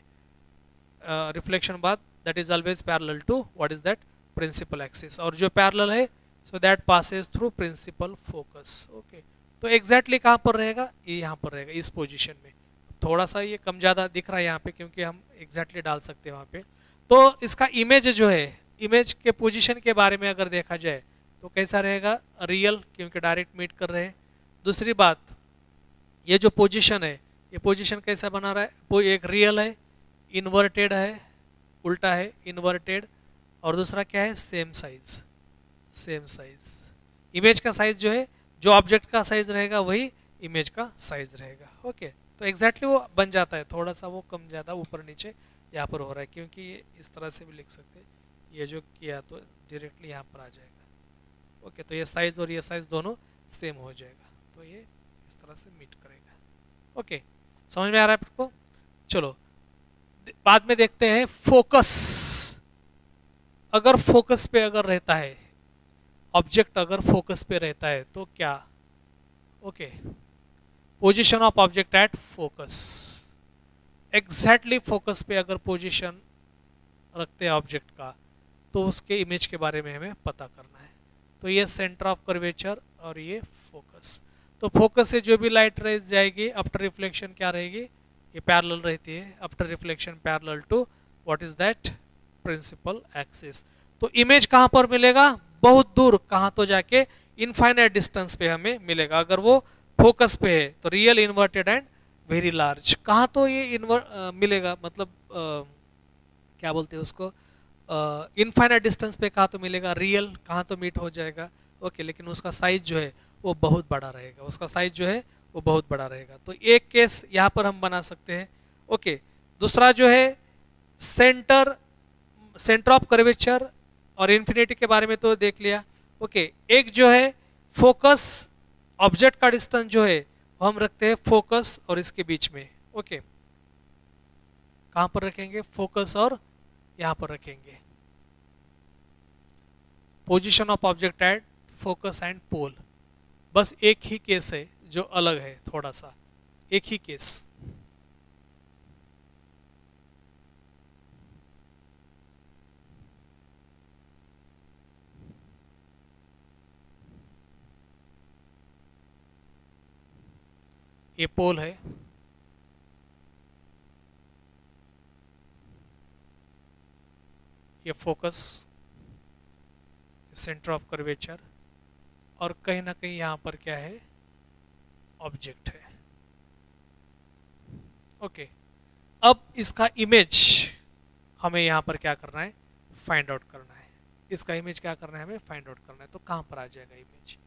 रिफ्लेक्शन बाद that is always parallel to what is that, principal axis, और जो पैरेलल है so that passes through principal focus. Okay, तो एग्जैक्टली कहाँ पर रहेगा, ये यहाँ पर रहेगा इस पोजीशन में। थोड़ा सा ये कम ज़्यादा दिख रहा है यहाँ पे क्योंकि हम एग्जैक्टली डाल सकते हैं वहाँ पे। तो इसका इमेज जो है, इमेज के पोजीशन के बारे में अगर देखा जाए तो कैसा रहेगा, रियल, क्योंकि डायरेक्ट मीट कर रहे हैं। दूसरी बात, ये जो पोजीशन है ये पोजीशन कैसा बना रहा है, वो एक रियल है, इन्वर्टेड है, उल्टा है, इन्वर्टेड, और दूसरा क्या है, same size, same size. Image का साइज जो है, जो ऑब्जेक्ट का साइज रहेगा वही इमेज का साइज रहेगा। ओके, तो एग्जैक्टली वो बन जाता है, थोड़ा सा वो कम ज़्यादा ऊपर नीचे यहाँ पर हो रहा है क्योंकि ये इस तरह से भी लिख सकते हैं, ये जो किया तो डायरेक्टली यहाँ पर आ जाएगा। ओके, तो ये साइज और ये साइज दोनों सेम हो जाएगा, तो ये इस तरह से मीट करेगा। ओके, समझ में आ रहा है आपको। चलो बाद में देखते हैं फोकस। अगर फोकस पे अगर रहता है ऑब्जेक्ट, अगर फोकस पे रहता है तो क्या। Okay, position of object at focus, exactly focus पे अगर पोजीशन रखते हैं ऑब्जेक्ट का तो उसके इमेज के बारे में हमें पता करना है। तो ये सेंटर ऑफ कर्वेचर और ये फोकस। तो फोकस से जो भी लाइट रेज जाएगी आफ्टर रिफ्लेक्शन क्या रहेगी, ये पैरेलल रहती है, after reflection parallel to what is that, principal axis. तो इमेज कहाँ पर मिलेगा, बहुत दूर, कहाँ तो जाके इनफाइनाइट डिस्टेंस पे हमें मिलेगा। अगर वो फोकस पे है तो real, inverted and very large. कहाँ तो ये मिलेगा, मतलब क्या बोलते हैं उसको, इनफाइनाइट डिस्टेंस पे कहाँ तो मिलेगा, रियल कहाँ तो मीट हो जाएगा। ओके, लेकिन उसका साइज जो है वो बहुत बड़ा रहेगा, उसका साइज जो है वो बहुत बड़ा रहेगा। तो एक केस यहाँ पर हम बना सकते हैं। ओके, दूसरा जो है सेंटर ऑफ कर्वेचर और इन्फिनिटी के बारे में तो देख लिया। ओके, एक जो है फोकस ऑब्जेक्ट का डिस्टेंस जो है वो हम रखते हैं फोकस और इसके बीच में। ओके, कहां पर रखेंगे, फोकस और यहां पर रखेंगे। Position of object at focus and pole. बस एक ही केस है जो अलग है, थोड़ा सा एक ही केस। ये पोल है, ये फोकस, सेंटर ऑफ कर्वेचर, और कहीं ना कहीं यहां पर क्या है, ऑब्जेक्ट है। ओके, अब इसका इमेज हमें यहां पर क्या करना है, फाइंड आउट करना है। इसका इमेज क्या करना है, हमें फाइंड आउट करना है। तो कहां पर आ जाएगा इमेज,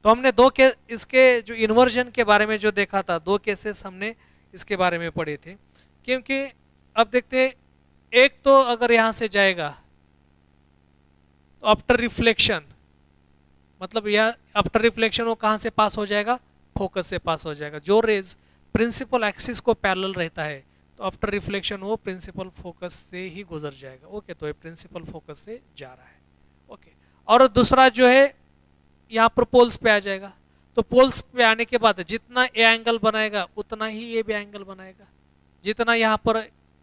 तो हमने इसके जो इन्वर्जन के बारे में जो देखा था, दो केसेस हमने इसके बारे में पढ़े थे। क्योंकि अब देखते हैं, एक तो अगर यहां से जाएगा तो आफ्टर रिफ्लेक्शन, मतलब यह आफ्टर रिफ्लेक्शन वो कहां से पास हो जाएगा, फोकस से पास हो जाएगा। जो रेज प्रिंसिपल एक्सिस को पैरेलल रहता है तो आफ्टर रिफ्लेक्शन वो प्रिंसिपल फोकस से ही गुजर जाएगा। ओके, तो ये प्रिंसिपल फोकस से जा रहा है। ओके, और दूसरा जो है यहाँ पर पोल्स पे आ जाएगा। तो पोल्स पे आने के बाद जितना ए एंगल बनाएगा उतना ही ये भी एंगल बनाएगा। जितना यहाँ पर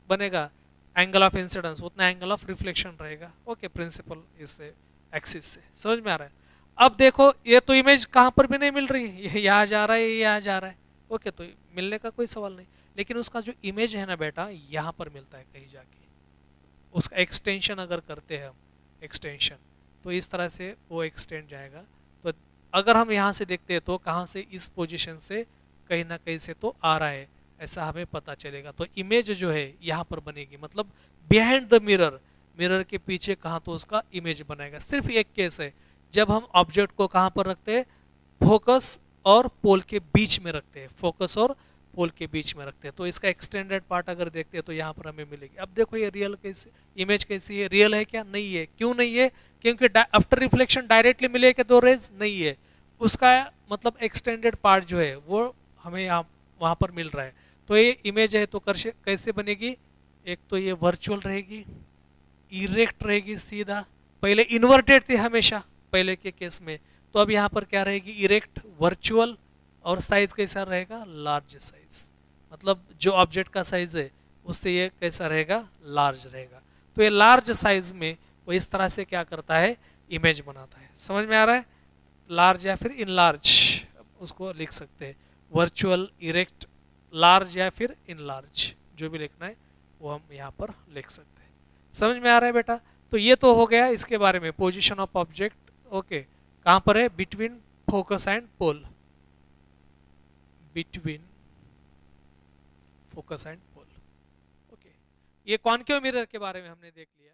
बनेगा एंगल ऑफ इंसिडेंस, उतना एंगल ऑफ रिफ्लेक्शन रहेगा। ओके, प्रिंसिपल इससे एक्सिस से। समझ में आ रहा है। अब देखो, ये तो इमेज कहाँ पर भी नहीं मिल रही है, ये यहाँ जा रहा है, ये यहाँ जा रहा है। ओके, तो मिलने का कोई सवाल नहीं, लेकिन उसका जो इमेज है ना बेटा, यहाँ पर मिलता है कहीं जाके। उसका एक्सटेंशन अगर करते हैं हम, एक्सटेंशन, तो इस तरह से वो एक्सटेंड जाएगा। तो अगर हम यहाँ से देखते हैं तो कहाँ से, इस पोजीशन से कहीं ना कहीं से तो आ रहा है, ऐसा हमें पता चलेगा। तो इमेज जो है यहाँ पर बनेगी, मतलब बिहाइंड द मिरर, मिरर के पीछे कहाँ तो उसका इमेज बनाएगा। सिर्फ एक केस है जब हम ऑब्जेक्ट को कहाँ पर रखते हैं, फोकस और पोल के बीच में रखते हैं, फोकस और पोल के बीच में रखते हैं। तो इसका एक्सटेंडेड पार्ट अगर देखते हैं तो यहाँ पर हमें मिलेगी। अब देखो ये रियल कैसे, इमेज कैसी है, रियल है क्या, नहीं है। क्यों नहीं है, क्योंकि आफ्टर रिफ्लेक्शन डायरेक्टली मिलेगा दो रेज, नहीं है। उसका मतलब एक्सटेंडेड पार्ट जो है वो हमें यहाँ वहाँ पर मिल रहा है। तो ये इमेज है तो कैसे बनेगी, एक तो ये वर्चुअल रहेगी, इरेक्ट रहेगी सीधा, पहले इन्वर्टेड थी हमेशा पहले के केस में, तो अब यहाँ पर क्या रहेगी, इरेक्ट, वर्चुअल, और साइज कैसा रहेगा, लार्ज साइज। मतलब जो ऑब्जेक्ट का साइज है उससे ये कैसा रहेगा, लार्ज रहेगा। तो ये लार्ज साइज में वो इस तरह से क्या करता है, इमेज बनाता है। समझ में आ रहा है, लार्ज या फिर इन लार्ज उसको लिख सकते हैं, वर्चुअल, इरेक्ट, लार्ज या फिर इन लार्ज, जो भी लिखना है वो हम यहाँ पर लिख सकते हैं। समझ में आ रहा है बेटा। तो ये तो हो गया इसके बारे में, पोजीशन ऑफ ऑब्जेक्ट। ओके, कहाँ पर है, between focus and pole, between focus and pole. Okay, ये कॉनकेव मिरर के बारे में हमने देख लिया।